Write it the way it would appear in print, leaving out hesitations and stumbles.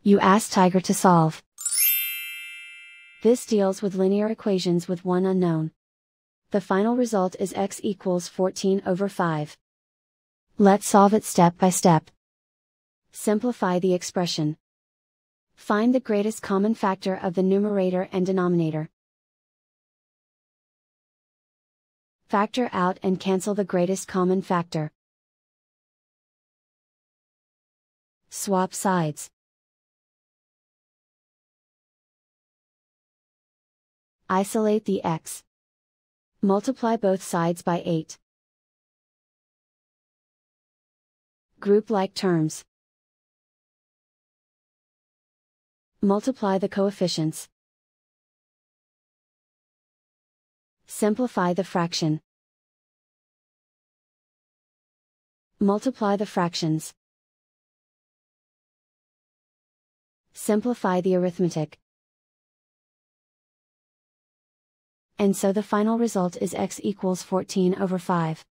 You ask Tiger to solve. This deals with linear equations with one unknown. The final result is x equals 14 over 5. Let's solve it step by step. Simplify the expression. Find the greatest common factor of the numerator and denominator. Factor out and cancel the greatest common factor. Swap sides. Isolate the x. Multiply both sides by 8. Group like terms. Multiply the coefficients. Simplify the fraction. Multiply the fractions. Simplify the arithmetic. And so the final result is x equals 14 over 5.